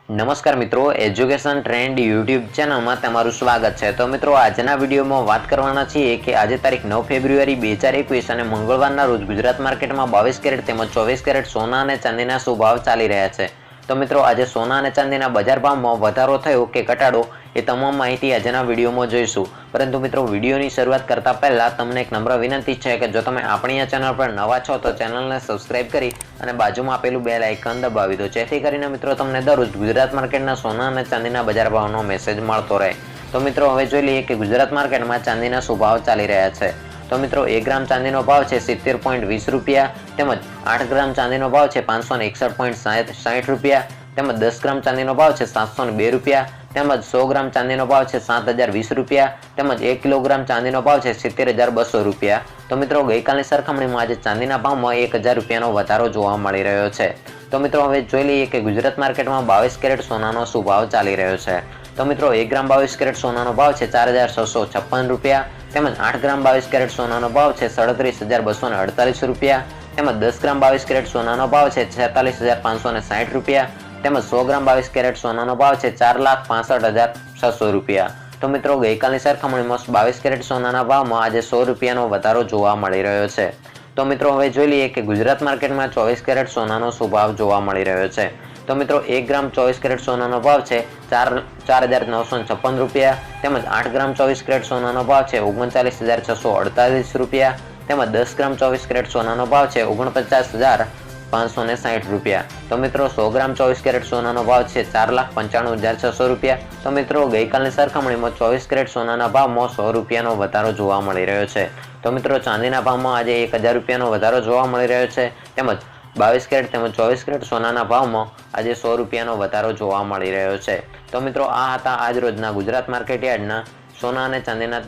નમસ્કાર મિત્રો, education trend YouTube ચેનલમાં તમારું સ્વાગત છે। તો મિત્રો, આજના વિડીયોમાં વાત કરવાના છીએ કે આજે તારીખ 9 ફેબ્રુઆરી 2021 અને મંગળવારના રોજ ગુજરાત માર્કેટમાં 22 કેરેટ તેમજ 24 કેરેટ સોના અને ચાંદીના શું ભાવ ચાલી રહ્યા છે। તો મિત્રો, આજે સોના અને ચાંદીના બજાર ભાવમાં વધારો થયો કે ઘટાડો એ તમામ માહિતી આજના વિડીયોમાં જોઈશું। પરંતુ મિત્રો, વિડીયોની શરૂઆત કરતા પહેલા તમને એક નમ્ર વિનંતી છે કે જો તમે આપણી આ ચેનલ પર નવા છો તો ચેનલને સબસ્ક્રાઇબ કરી અને બાજુમાં આપેલું બેલ આઇકન દબાવી દો, જેથી કરીને મિત્રો તમને દરરોજ ગુજરાત માર્કેટના સોના અને ચાંદીના બજાર ભાવનો મેસેજ મળતો રહે। તો મિત્રો, હવે જોઈ લઈએ કે ગુજરાત માર્કેટમાં ચાંદીના શું ભાવ ચાલી રહ્યા છે। તો મિત્રો, 1 ગ્રામ ચાંદીનો ભાવ છે 70.20 રૂપિયા, તેમજ 8 ગ્રામ ચાંદીનો ભાવ છે 561.60 રૂપિયા, તેમજ 10 ગ્રામ ચાંદીનો ભાવ છે 702 રૂપિયા, તેમજ 100 ગ્રામ ચાંદીનો ભાવ છે 7020 રૂપિયા, તેમજ 1 કિલોગ્રામ ચાંદીનો ભાવ છે 70200 રૂપિયા। તો મિત્રો, ગઈકાલની સરખામણીમાં આજે ચાંદીના ભાવમાં 1000 રૂપિયાનો વધારો જોવા મળી રહ્યો છે। તો મિત્રો, હવે જોઈ લઈએ કે ગુજરાત માર્કેટમાં 22 કેરેટ સોનાનો શું ભાવ ચાલી રહ્યો છે। તો મિત્રો, 1 ગ્રામ 22 કેરેટ સોનાનો ભાવ છે 4656 રૂપિયા, તેમજ 8 ગ્રામ 22 કેરેટ સોનાનો ભાવ છે 37248 રૂપિયા, તેમજ 10 ગ્રામ 22 કેરેટ સોનાનો ભાવ છે 46560 રૂપિયા, તેમજ 100 ગ્રામ 22 કેરેટ સોનાનો ભાવ છે 4,65,600 રૂપિયા। તો મિત્રો, ગઈકાલની સરખામણીમાં 22 કેરેટ સોનાના ભાવમાં આજે 100 રૂપિયાનો વધારો જોવા મળી રહ્યો છે। તો મિત્રો, હવે જોઈ લઈએ કે ગુજરાત માર્કેટમાં 24 કેરેટ સોનાનો શું ભાવ જોવા મળી રહ્યો છે। તો મિત્રો, 1 ગ્રામ 24 કેરેટ સોનાનો ભાવ છે 4,956 રૂપિયા, તેમજ 8 ગ્રામ 24 કેરેટ સોનાનો ભાવ છે 39,648 રૂપિયા, તેમજ 10 ગ્રામ 24 કેરેટ સોનાનો ભાવ છે 49,560 રૂપિયા। તો મિત્રો, 100 ગ્રામ 24 કેરેટ સોનાનો ભાવ છે 4,95,600 રૂપિયા। તો મિત્રો, ગઈકાલની સરખામણીમાં 24 કેરેટ સોનાના ભાવમાં 100 રૂપિયાનો વધારો જોવા મળી રહ્યો છે। તો મિત્રો, ચાંદીના ભાવમાં આજે 1000 રૂપિયાનો વધારો જોવા મળી રહ્યો છે, તેમજ 22 કેરેટ તેમજ 24 કેરેટ સોનાના ભાવમાં આજે 100 રૂપિયાનો વધારો જોવા મળી રહ્યો છે। તો મિત્રો, આ હતા આજ રોજના ગુજરાત માર્કેટ યાર્ડના સોના અને ચાંદીના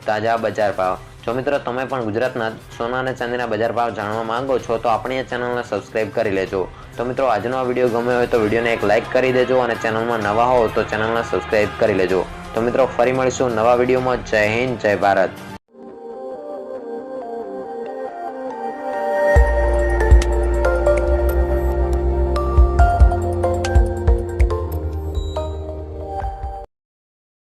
તાજા બજાર ભાવ। જો મિત્રો, તમે પણ ગુજરાતના સોના અને ચાંદીના બજાર ભાવ જાણવા માંગો છો તો આપણી આ ચેનલને સબસ્ક્રાઇબ કરી લેજો। તો મિત્રો, આજનો આ વિડીયો ગમ્યો હોય તો વિડીયોને એક લાઇક કરી દેજો અને ચેનલમાં નવા હો તો ચેનલને સબસ્ક્રાઇબ કરી લેજો। તો મિત્રો, ફરી મળીશું નવા વિડીયોમાં। જય હિન્દ, જય ભારત।